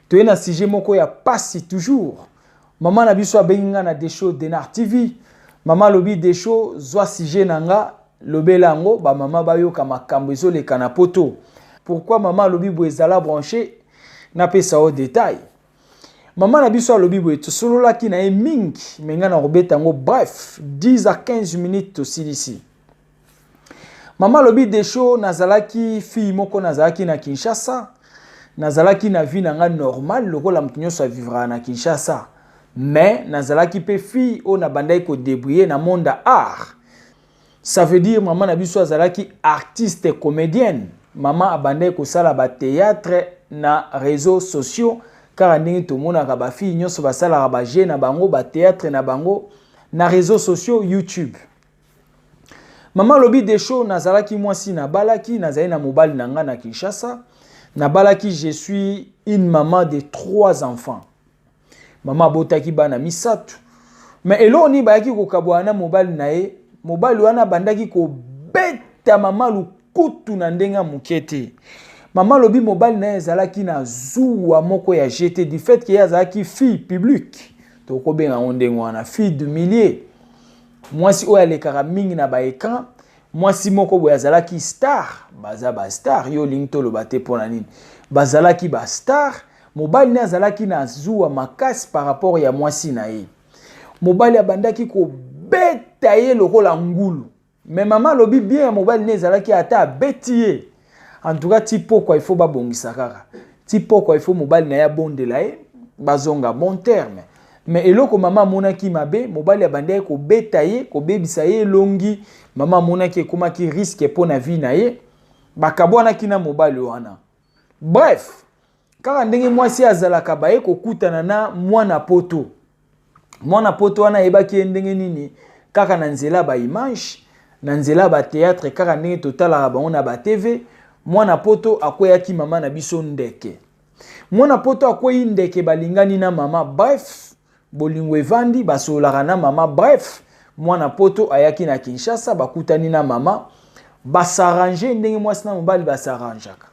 toye na sujet moko ya pasi toujours. Maman na biso abenga na Desho Denar TV. Maman lobi Desho zwa sujet nanga lobela ngo ba mama bayoka makambo ezoleka na poto. Pourquoi maman lobi bo ezala branché na pesa au détail. Maman na biso lobi bo tosolola ki na mingi menga na robeta ngo bref 10 à 15 minutes tosilisi. Maman lobi Desho nazalaki fille moko nazalaki na Kinshasa. Nazalaki na vie nanga normal lokola mutu nyonso vivra na Kinshasa. Mais nazalaki pe fille o na bandai ko débrouiller na monde art. Ça veut dire maman na biso azalaki artiste comédienne. Maman abandai ko sala ba théâtre na réseaux sociaux car ndenge to mona ka ba fille nyonso ba sala ba jeune na bango ba théâtre na bango na réseaux sociaux YouTube. Maman lobi Desho nazalaki mwasi na balaki nazali na mobali nanga na Kinshasa. Na balaki je suis une maman de 3 enfants. Maman botaki bana misatu. Mais eloni bayaki ko kabwana mobali na ye, mobali wana bandaki ko beta mama lukutu na ndenga mukete. Maman lobi mobali na ye zalaki na zuwa moko ya jeté du fait que yazaki fille publique. To ko benga ondengo wana fille de milliers. Mwasi oya lekaka mingi na ba écran. Mwasi moko boya zalaki star, baza ba star yo lingto lo bate pona nini. Bazalaki ba star, mobali na zalaki na zuwa makasi par rapport ya mwasi na ye. Mobali abandaki ko beta ye lokola ngulu. Mais maman lobi bien mobali na zalaki ata beti ye. En tout cas tipo quoi il faut ba bongisa kaka. Tipo quoi il faut mobali na ya bondela ye, bazonga bon terme. Mais eloko mama monaki mabe, mobali abandaki ko beta ye, ko bebisa ye longi. Mama monaki ekoma ki risque pour na vie na ye. Bakabwana kina mobali wana. Bref, kaka ndenge mwasi azalaka baye kokutana na mwana poto. Mwana poto wana ebaki ndenge nini? Kaka na nzela ba image, na nzela ba théâtre, kaka ndenge totala ba ona ba TV, mwana poto akweyaki mama na biso ndeke. Mwana poto akweyi ndeke balingani na mama. Bref, bolingo evandi basolaka na mama. Bref, mwana poto ayaki na Kinshasa bakutani na mama. Basarranger ndenge mwasi na mobali basarrangeaka.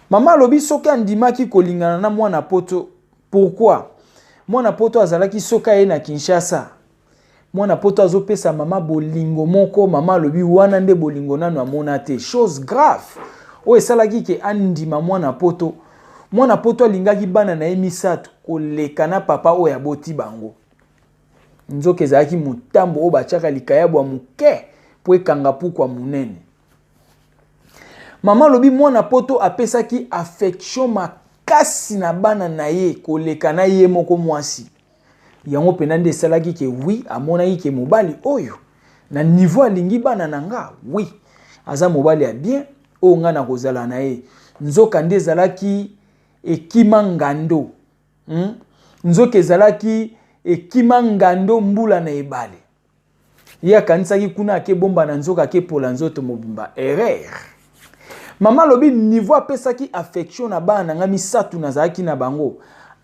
Mama lobi soki andimaki kolingana na mwana poto. Pourquoi? Mwana poto azalaki soka ye na Kinshasa. Mwana poto azopesa mama bolingo moko. Mama lobi wana nde bolingo nanu amona te. Chose grave. O esalaki ke andima mwana poto. Mwana poto alingaki bana na ye misatu koleka na papa oyo aboti bango. Nzoka ezalaki mutambo oyo batiaka likayabu ya muke po ekanga pukwa munene. Mama lobi mwana poto apesaki affection makasi na bana na ye koleka na ye moko mwasi. Yango pena nde esalaki ke oui amonaki ke mobali oyo na niveau alingi bana nanga. Oui aza mobali ya bien oyo nga na kozala na ye. Nzoka nde ezalaki ekima ngando. Nzoka ezalaki ekima ngando mbula na ebale. Ye akanisaki kuna ake bomba na nzoka ake pola nzoto mobimba. Erreur. Mama lobi niveau apesaki affection na bana nga misatu nazalaki na bango.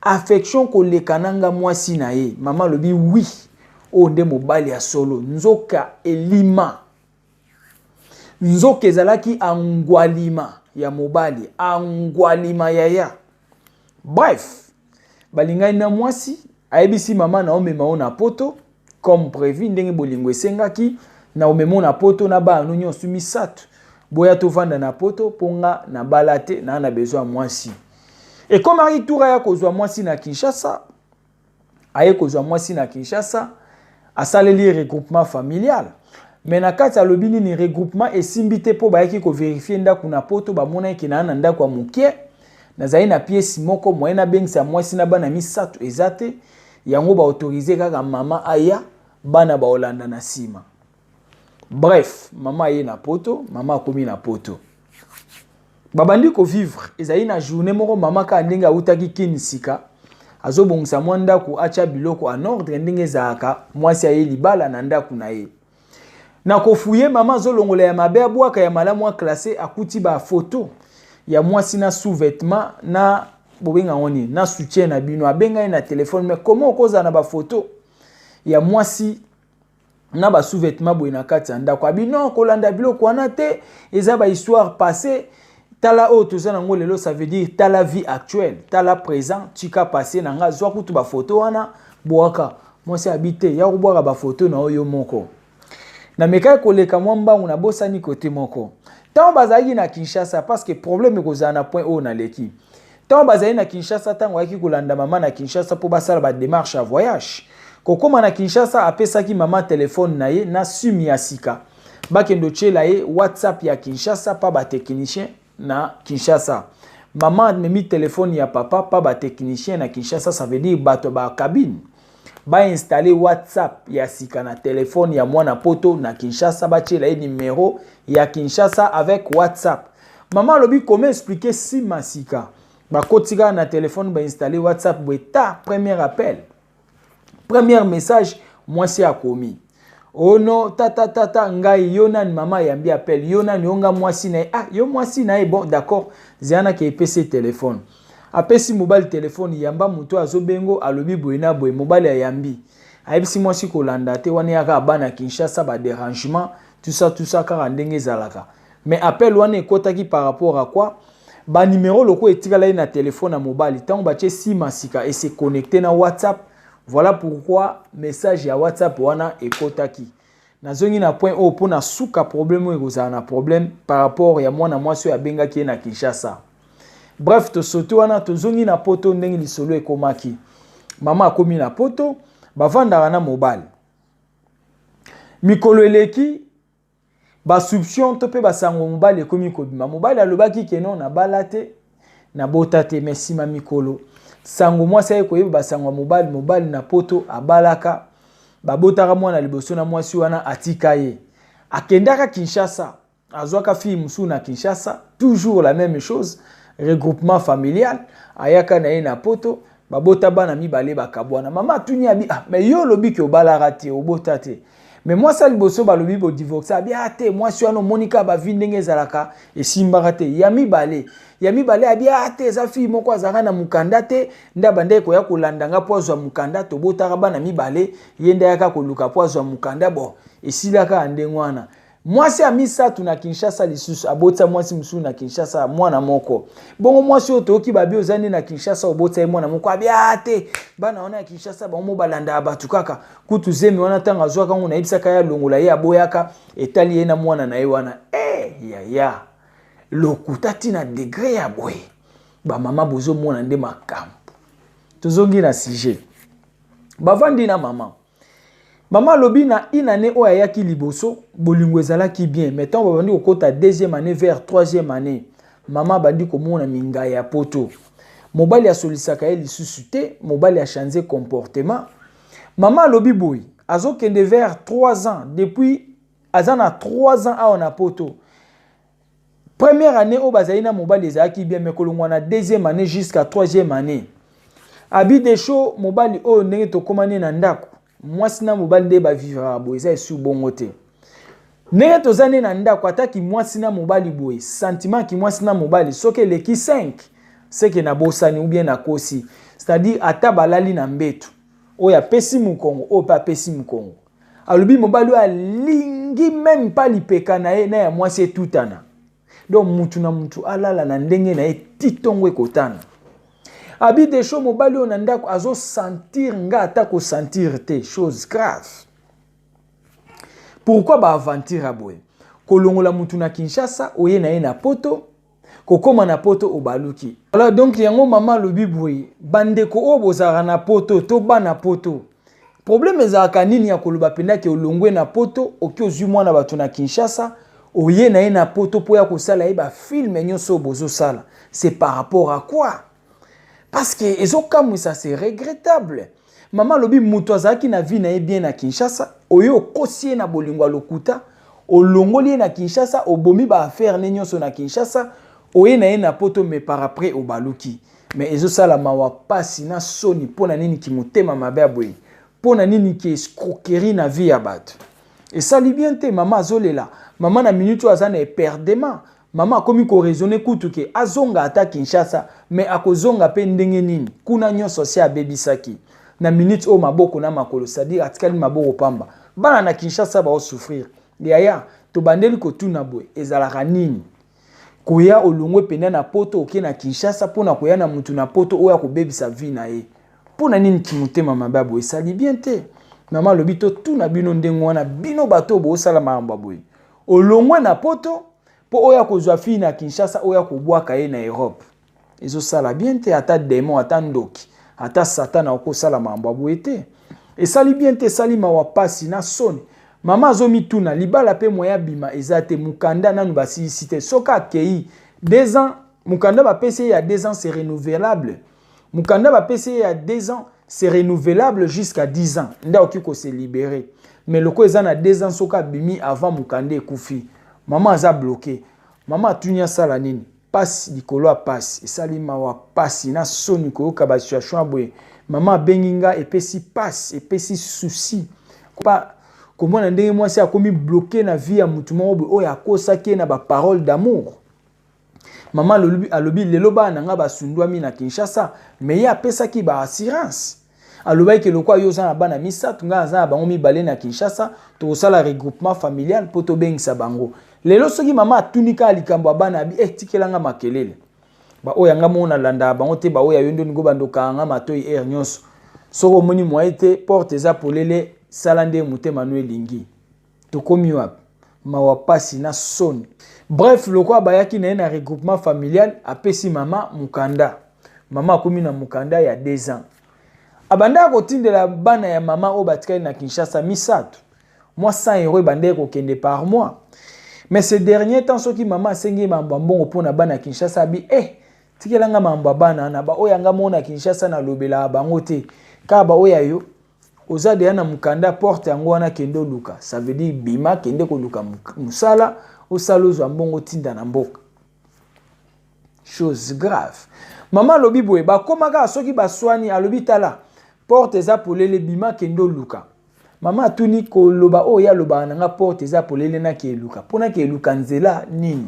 Affection koleka nanga mwasi na ye. Mama lobi oui. O nde mobali ya solo. Nzoka elima. Nzoka ezalaki angwalima ya mobali. Angwalima yaya. Bref. Balingai na mwasi. Aebisi mama na omema ona poto. Comme prévu ndenge bolingo esengaki. Na omema na poto na ba anu nyonso misatu. Boya tovanda na poto ponga na balate na besoin mwasi. Et comme ari toura ya kozwa mwasi na Kinshasa. Aye kozwa mwasi na Kinshasa. Asaleli regroupement familial. Mais na kati alobi nini regroupement esimbite po bayaki ko vérifier ndako na poto bamona yeke na ndako ya mukie. Nazali na pièce moko moyena bengisa mwasi na bana misatu ezate. Yango ba autoriser kaka mama aya bana ba olanda na sima. Bref, mama ye na poto, mama akomi na poto. Babandi ko vivre, ezali na journée moko mama ka ndenge utaki kinisika. Azobongisa mwa ndako acha biloko en ordre ndenge zaka mwasi aye libala na ndako na ye. Na kofuye mama zolongola ya mabe abwaka ya malamu classé akuti ba photo ya mwasi na sous-vêtement na bobenga ngoni na soutien na bino abenga na téléphone. Mais comment okoza na ba photo ya mwasi na ba sous-vêtement boye na kati ya ndako abino kolanda biloko wana te eza ba histoire passée Tala o tozana ngo lelo, ça veut dire tala vie actuelle, tala présent, tika passé nanga zwa kutu ba photo wana boaka. Moi c'est habité ya ko ba photo na oyo moko. Na meka koleka mwamba una bosani côté moko. Tant bazali na Kinshasa parce que problème ko na point o na leki. Tant bazali na Kinshasa tango yaki kolanda mama na Kinshasa po basala ba démarche à voyage. Kokoma na Kinshasa apesaki mama téléphone na ye na sumi ya sika. Bakendo tshela ye WhatsApp ya Kinshasa pa ba technicien na Kinshasa. Maman memi téléphone ya papa pa ba technicien na Kinshasa, ça veut dire bato ba cabine. Ba installer WhatsApp ya sika na téléphone ya mwana poto na Kinshasa, ba tshela ye numéro ya Kinshasa avec WhatsApp. Maman lobi comment expliquer si masika. Ba kotika na téléphone ba installer WhatsApp beta premier appel. Premier message moi c'est a commis. Oh non, tata, ngai yona ni mama yambi appel. Yona ni onga mwasi na ah, yo mwasi na bon d'accord. Ziana ki PC téléphone. Apesi mobile téléphone yamba muto azobengo alobi boina boy mobile yambi. Ayebisi mwasi kolanda te wana yaka bana Kinshasa ba dérangement, tout ça kaka ndenge zalaka. Mais appel wana ekotaki par rapport à quoi? Ba numéro loko etikala na téléphone na mobile. Tant ba tche si masika et se connecter na WhatsApp. Voilà pourquoi message ya WhatsApp wana ekotaki. Nazongi na point o pona suka problème ekozala na problème par rapport ya mwana mwasi ya bengaki na Kinshasa. Bref, to soto wana tozongi na poto ndenge lisolo ekomaki. Mama akomi na poto, bavandaka na mobile. Mikolo eleki ba soupçon to pe basango mobile ekomi kobima. Mobile alobaki keno na balate na botate merci ma mikolo. Sango mwasi ayekoyeba basango mobile na poto abalaka babotaka mwana liboso na mwasi wana atika ye. Akendaka Kinshasa, azwaka fille musu na Kinshasa, toujours la même chose, regroupement familial, ayaka na ye na poto, babota bana mibale bakabwana. Mama tuni abi ah mais yo lobi ke obalaka te obota te. Mais moi ça liboso balobi bo divorce abi ate mwasi wana Monica ba vindenge zalaka esimbaka te ya mibale abi ate za fille moko azaka na mukanda te nda bande ko ya kolandanga pozo mukanda to botaka bana mibale yenda yaka koluka pozo mukanda bon esilaka andengwana. Mwasi amisatu na Kinshasa lisusu abota mwasi musu na Kinshasa mwana moko. Bongo mwasi otoki babi ozani na Kinshasa obota mwana moko abi ate bana ona Kinshasa ba mo balanda abatu kaka kutu zemi wana tanga zwaka ngo na ibisaka ya longola ye aboyaka etali ye na mwana na ye wana ya lokuta tina degré ya boye ba mama bozo mwana nde makambo tozongi na sujet bavandi na mama. Maman lobi na inane o ayaki liboso bolingo ezalaki bien mais tant bandi okota deuxième année vers troisième année maman bandi komona minga ya poto mobali asolisaka ye lisusu te mobali a changé comportement. Maman lobi boy azokende vers 3 ans depuis azana 3 ans a na poto première année o bazaina mobali ezalaki bien mais kolongwa na deuxième année jusqu'à troisième année abi de show mobali o ndenge tokomane na ndako mwasi na mobali nde ba vivra boye za esu bongo te. Ndenge tozane na ndako ataki mwasi na mobali boye sentiment ki mwasi na mobali soke leki 5 c'est que na bosani ou bien na kosi, c'est-à-dire ata balali na mbetu oya pesi mukongo o pa pesi mukongo alobi mobali alingi même pas lipeka na ye na ya mwasi etutana donc mutu na mutu alala na ndenge na ye titongo ekotana. Abi de show mobali on ndako azo sentir nga atako sentir te chose grave. Pourquoi ba aventure aboye? Kolongola mutu na Kinshasa oye na ye na poto kokoma na poto obaluki. Alors donc yango mama lobi boye bandeko o bozara na poto to bana poto. Problème ezaka nini ya koloba penda ke olongwe na poto oki ozwi mwana bato na Kinshasa oye na ye na poto po ya kosala ye ba film nyonso bozo sala. C'est par rapport à quoi? Parce que ezokamwi ça c'est regrettable. Maman lobi muto azaki na vie na ye bien na Kinshasa, oyo kosie na bolingwa lokuta, olongoli na Kinshasa, obomi ba affaire ne nyonso na Kinshasa, oye na ye na poto mais par après obaluki. Mais ezosala mawa pasi na soni pona nini ki motema mabe aboye. Pona nini ki escroquerie na vie ya bato. Et ça li bien te mama azolela. Mama na minute azana e perdement. Mama akomi ko raisonner kutu ke azonga ata Kinshasa mais akozonga pe ndenge nini kuna nyonso se abebisaki na minute o maboko na makolo c'est-à-dire atikali maboko pamba bana na Kinshasa ba souffrir yaya to bandeli ko tuna boy ezalaka nini koya olongwe pena na poto oke na Kinshasa pona koya na mutu na poto oya kobebisa vie na ye. Pona nini kimotema mababu esali bien te. Mama lobito tout na bino ndengo wana bino bato bo sala mamba boy. Olongwe na poto po oya kozwa fille na Kinshasa oya kobwaka ye na Europe. Ezo sala bien te ata démon ata ndoki ata satana okosala mamba boy te. Esali bien te sali mawa pasi na soni. Mama azomi tuna libala pe moya bima ezate mukanda nanu basi cité soka kei 2 ans mukanda ba PC ya 2 ans c'est renouvelable. Mukanda ba PC ya 2 ans c'est renouvelable jusqu'à 10 ans. Nda okiko se libérer. Mais loko ezana 2 ans soka bimi avant mukanda ekufi. Maman aza bloqué. Maman atunya sala nini? Passe likolo a passe. Esali mawa passe na soni ko ka ba situation aboye. Maman benginga epesi passe, epesi souci. Pas comment ndenge moi c'est akomi bloqué na vie ya mutu moko oyo akosaki na ba parole d'amour. Maman alobi lelo ba nanga ba sundwami na Kinshasa mais ya pesa ki ba assurance. Alobi ke lokwa yo za na bana misa tunga za bango mibale na Kinshasa to sala regroupement familial poto bengisa bango. Lelo soki mama atunika likambo bana bi tikelanga makelele. Ba oya nga mona landa bango te ba oya yondo ngo bandoka nga matoi air nyonso. Soko moni moite porte za polele salande mute Manuel Lingi. Tokomi wapi mawa pasi na soni. Bref lokwa bayaki na regroupement familial apesi mama mukanda. Mama akomi na mukanda ya 2 ans. Abanda kotindela bana ya mama o batikali na Kinshasa misato. Moi 100 € bande ko kende par mois. Mais ces derniers temps soki mama sengi mamba mbongo pona bana Kinshasa bi tikelanga mamba bana na ba oyanga mona Kinshasa na lobela bango te. Ka ba oyayo oza de na mukanda porte yango wana kendo luka. Ça veut dire bima kende ko luka musala o salozo mbongo tinda na mboka. Chose grave. Mama lobi boye ba komaka soki baswani alobi tala porte za polele bima kendo luka. Mama tuni ko loba oya loba nga porte za polele na ke luka. Pona ke luka nzela nini?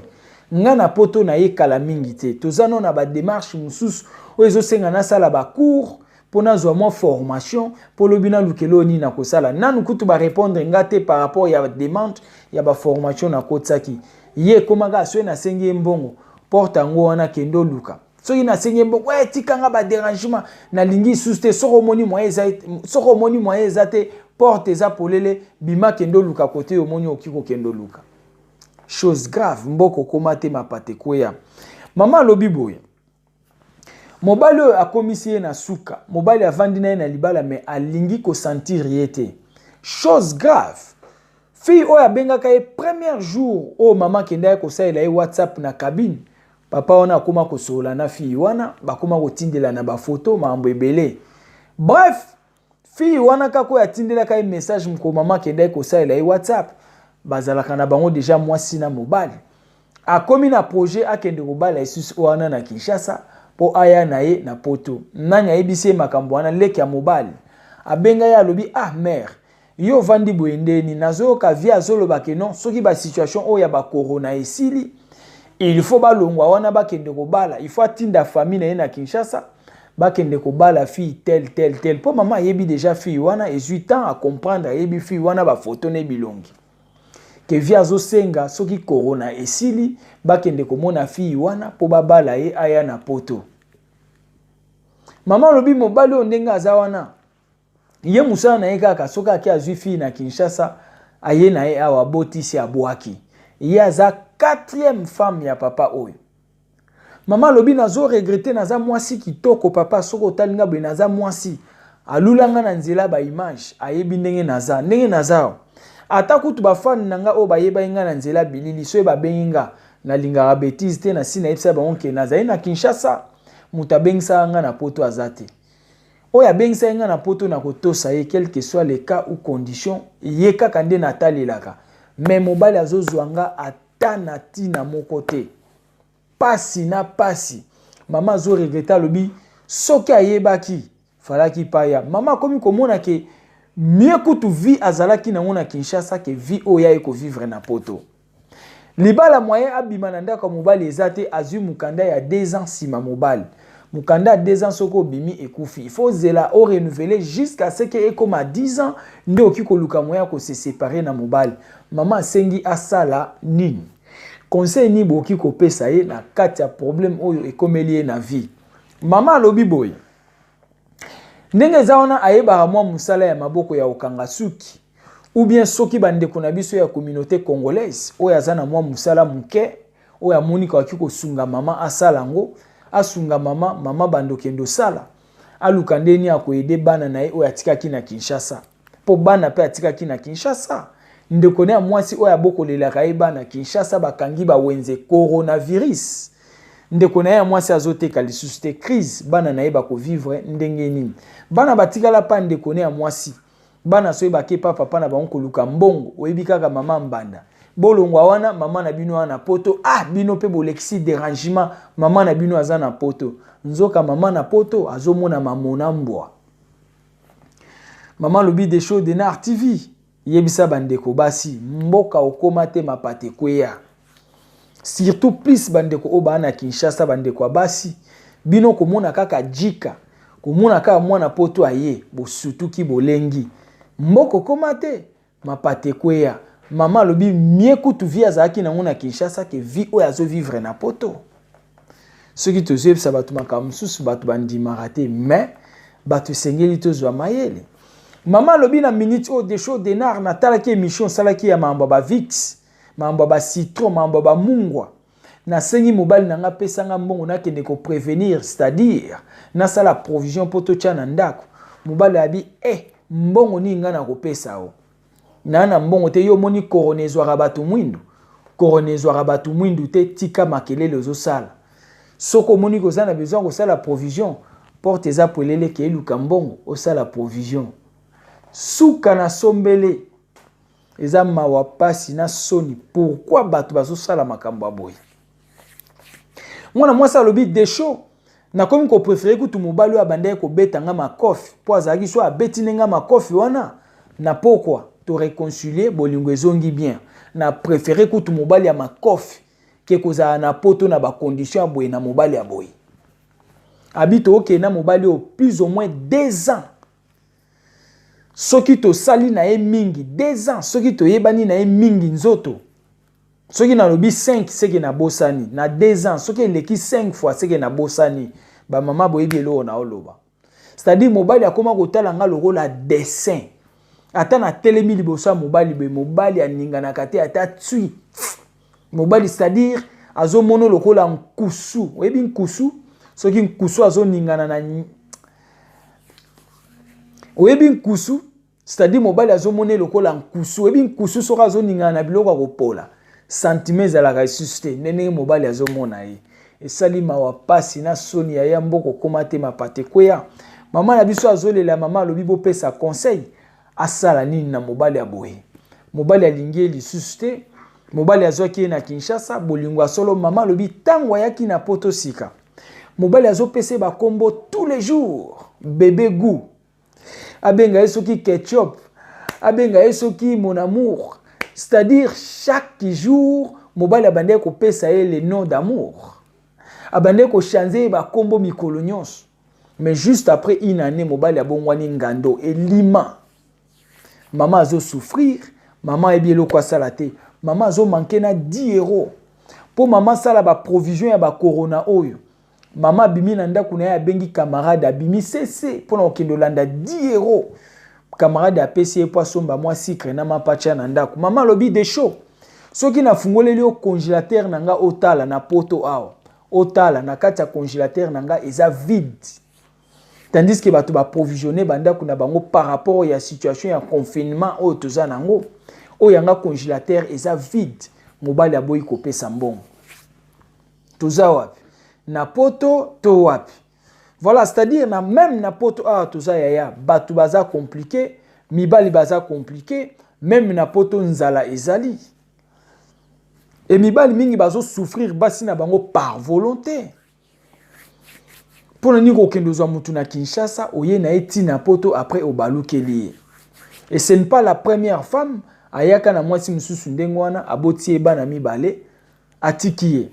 Nga na poto na ye kala mingi te. Tozano na ba démarche mususu oyo senga na sala ba cours pona zwa mo formation pour lobina lukelo ni na kosala. Nanu kutu ba répondre ngate par rapport ya demande ya ba formation na kotsaki. Ye komaka so na sengi mbongo porte ngo wana kendo luka. Soki na sengi mbongo tikanga ba dérangement na lingi suste soko moni moye ezate porte za polele bima kendo luka kote omoni okiko kendo luka. Chose grave mboko komate mapate koya. Mama lobi boye. Mobali akomisi na suka. Mobali avandi na libala mais alingi ko sentir yete. Chose grave. Fille oya benga ka premier jour o mama kenda ko saela e WhatsApp na cabine. Papa ona akoma ko sola na fille wana bakoma ko tindela na ba photo mambo ebele. Bref, fille wana kako ya tindela ka message mko mama kenda ko saela e WhatsApp. Bazalaka na bango déjà mwasi na mobali. Akomi na projet akende ko bala esusu wana na Kinshasa po aya na ye na poto. Nanya ebise makambo wana leki ya mobali. Abenga ya lobi mère. Yo vandi boendeni nazo ka via zolo bakeno soki ba situation o ya ba corona esili. Il faut balongwa wana bakende ko bala. Il faut atinda famille na ye na Kinshasa. Bakende ko bala fille tel. Po maman yebi déjà fille wana et 8 ans à comprendre yebi fille wana ba photo ne bilongi. Que via zo senga soki corona esili bakende ko mona fille wana po babala ye aya na poto. Maman lobi mobali ondenga azawana. Ye musana na ye kaka soka ki azwi fille na Kinshasa aye na ye awa botisi abwaki. Ye aza 4e femme ya papa oyo. Maman lobi nazo regretter naza mwasi kitoko papa soko talinga be naza mwasi. Alulanga na nzela ba image ayebi ndenge naza. Ata kutu ba fan nanga o ba yeba inga na nzela bilili so ba benga na linga bêtise te na sina epsa ba onke naza na Kinshasa mutabengsa nga na poto azate. Oya bengsa nga na poto na kotosa ye quel que soit le cas ou condition ye kaka nde natalelaka. Mais mobali azozwanga ata na tina moko te. Pasi na pasi. Mama zo regreta lobi soki ayebaki falaki paya. Mama komi komona ke mieux kutu vie azalaki na ngona Kinshasa ke vie oya eko vivre na poto. Libala moyen abima na ndako mobali ezate azui mukanda ya 2 ans sima mobali. Mukanda 2 ans soko bimi ekufi. Il faut zela o renouveler jusqu'à ce que ekoma 10 ans nde okiko luka moya ko se séparer na mobali. Mama sengi asala nini. conseil ni boki kopesa ye na kati ya problème oyo ekomeli ye na vie. Mama alobi boye ndenge eza wana ayebaka mwa musala ya maboko ya okanga suki ou bien soki bandeko na biso ya communauté congolaise oyo aza na mwa musala muke oyo amoni kaki kosunga mama asala ngo asunga mama bandokendo sala aluka ndeni akoyede bana na ye oyo atikaki na Kinshasa po bana pe atikaki na Kinshasa ndeko ne mwasi oyo abokolelaka ye bana Kinshasa bakangi bawenze coronavirus ndeko na ye mwasi azoteka lisusu te crise bana na ye bakovivre ndenge nini bana batikala pa ndeko ne mwasi bana soki bakepa papa na bango koluka mbongo oyebi kaka mama mbanda bolongwa wana mama na bino na poto bino pe bolexi dérangement mama na bino aza na poto nzoka mama na poto azomona mamona mbwa mama lobi des shows de Nar TV yebisa bandeko basi mboka okoma te mapate kweya surtout plus bandeko obana Kinshasa bandeko basi bino komona kaka jika komona kaka mwana poto aye bosutuki bolengi mboko koma te mapate kweya mama lobi mie kutu vie azaki na ngona Kinshasa ke vie oyo azo vivre na poto soki tozebisa bato makambo susu bato bandimaka te mais bato sengeli tozwa mayele mama lobi na minute o des shows de Nar natalaki émission salaki ya mambo ba Vix mambo ba citron mambo ba mungwa na sengi mobali nanga pesanga mbongo nakende ko prévenir c'est-à-dire na sala provision poto tchana ndako mobali abi mbongo ni nga na kopesa o na mbongo te yo moni coronezwa bato mwindu coronezwa bato mwindu te tika makelele zo sala soko moni ko zana besoin ko sala provision porte za polele ke luka mbongo o sala provision suka na sombele eza mawa pasi na soni pourquoi bato bazo sala makambo aboy mwana mwasa lobi des shows na komi ko préférer kutu mobali abandé ko betanga makofi po azaki so abeti nenga makofi wana na pourquoi to réconcilier bolingo ezongi bien na préférer kutu mobali ya makofi ke koza na poto na ba condition aboy na mobali aboy habito oke na mobali au plus ou moins 2 ans soki to sali na ye mingi 2 ans soki to yebani na ye mingi nzoto soki na lobi 5 seke na bosani na 2 ans soki eleki 5 fois seke na bosani ba mama boyebi elo na oloba c'est-à-dire mobali akoma kotala nga lokola dessin ata na telemi liboso mobali be mobali aningana kate ata tui mobali c'est-à-dire azomono lokola nkusu oyebi nkusu soki nkusu azoningana na oyebi nkusu c'est-à-dire mobali azomone lokola nkusu oyebi nkusu soka azoningana na biloko kopola sentiment za la ressuscité nene mobali azomona ye esali mawa pasi na soni ya ya mboko komate mapate kweya mama na biso azolela mama lobi bo pesa conseil asala nini na mobali aboye mobali alingi lisusu te mobali azwaki na Kinshasa bolingo solo mama lobi tango yaki na poto sika mobali azopese ba kombo tous les jours bébé goût abenga esoki ketchup abenga esoki mon amour c'est-à-dire chaque jour mobali abandé ko pesa ye le nom d'amour abandé ko changer ba kombo mikolo nyonso mais juste après une année mobali abongwani ngando elima maman azo souffrir maman ebielo kwa sala te maman azo manquer na 10 € pour maman sala ba provision ya ba corona oyo maman bimi na ndako na ya bengi camarade abimi cc pour na okendo landa 10 € camarade apesi po somba moi sucre na mapacha na ndako maman lobi des shows soki na fungoleli o congélateur nanga otala na poto awo otala na kati ya congélateur nanga eza vide tandis que bato ba provisionner bandako na bango par rapport ya situation ya confinement o toza nango o yanga congélateur eza vide mobali aboyi kopesa mbongo toza wapi na poto to wapi voilà c'est-à-dire na même na poto toza yaya bato baza compliqué mibali baza compliqué même na poto nzala ezali et mibali mingi bazo souffrir basi na bango par volonté pour nini kokendo zwa mutu na Kinshasa oye na eti na poto après obalukeli et ce n'est pas la première femme ayaka na mwasi mususu ndengo wana aboti bana mibale atikiye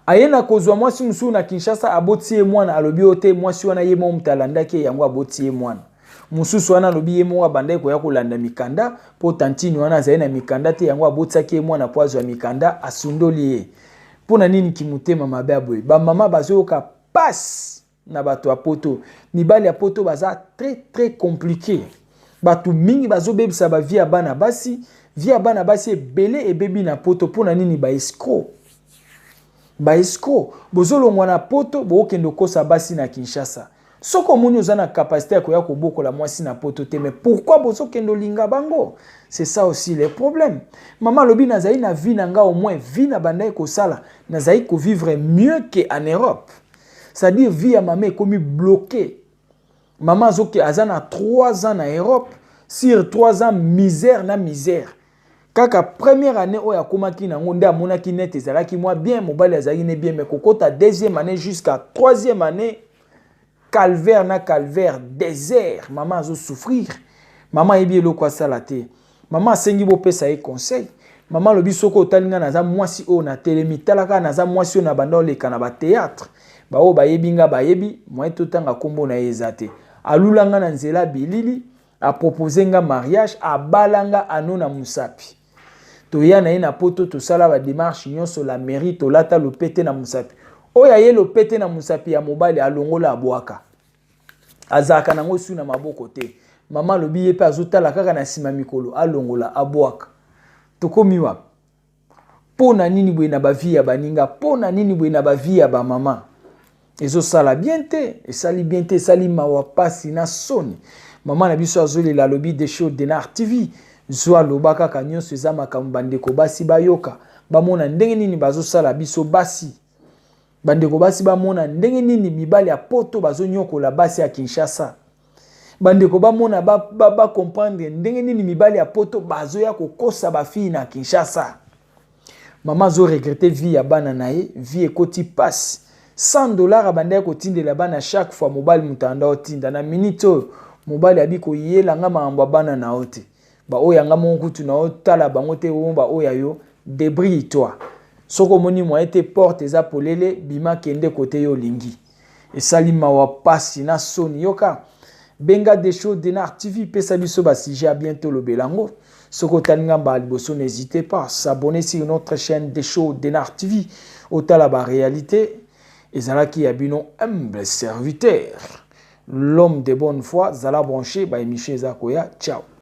ayena kozwa mwasi mususu na Kinshasa aboti mwana alobi ote mwasi wana ye mo mtalandaki yango aboti mwana mususu wana lobi ye mo abandai ko ya kolanda mikanda po tantini wana azali na mikanda te yango abotsaki mwana poazo ya mikanda asundoli ye pona nini kimutema mabe aboye ba mama bazoyoka passe na bato ya poto mibali ya poto baza très compliqué bato mingi bazobebisa ba vie ya bana basi vie ya bana basi ebele ebebi na poto pona nini ba escroc bozolongwa na poto bookende kosa basi na Kinshasa soko moni oza na capacité ya koya kobokola mwasi na poto te mais pourquoi bozokende linga bango c'est ça aussi le problème mama lobi nazali na vie na nga au moins vie na bandai kosala nazali ko vivre mieux que en Europe c'est-à-dire vie ya mama ekomi bloqué mama azoke azana 3 ans na Europe sur 3 ans misère na misère kaka première année oya komaki na ngonde amonaki net ezalaki moi bien mobali azali ne bien mais kokota deuxième année jusqu'à troisième année calvaire na calvaire désert maman azo souffrir maman ebi eloko asala te maman asengi bopesa ye conseil maman lobi soko otalinga naza mwasi o na telemi talaka naza mwasi o na banda oleka na ba théâtre ba o bayebi nga bayebi moi totanga kombo na ezate alulanga na nzela bilili a proposer nga mariage a balanga anona musapi toya na ye na poto tosala ba démarche nyonso la mairie tolata lopete na musapi oya ye lopete na musapi ya mobali alongola abwaka azaka nango su na maboko te mama lobi ye pe azotala kaka na sima mikolo alongola abwaka tokomi wapi pona nini boye na bavie ya baninga pona nini boye na bavie ya bamama ezosala bien te esali bien te esali mawa pasi na soni mama na biso azolela lobi des shows Denar TV zwa loba kaka nyonso eza makambo bandeko basi bayoka bamona ndenge nini bazosala biso basi bandeko basi bamona ndenge nini mibali ya poto bazonyokola basi ya Kinshasa bandeko bamona ba comprendre ndenge nini mibali ya poto bazoya kokosa ba fille na Kinshasa mama zo regretter vie ya bana na ye vie ekoti passe $100 abandai kotindela bana chaque fois mobali mutanda otinda na minute mobali abiko yela nga maamba bana na ote ba oya nga monkutu na otala bango te ba oya yo débrouille toi soko moni mo ete porte eza polele bima kende kote yo lingi esali mawa pasi na soni yoka benga des shows Denar TV pesa biso ba sujet à bientôt le belango soko taninga ba liboso n'hésitez pas s'abonner sur notre chaîne des shows Denar TV otala ba réalité ezalaki abino humble serviteur l'homme de bonne foi zala branché ba émission ezakoya ciao.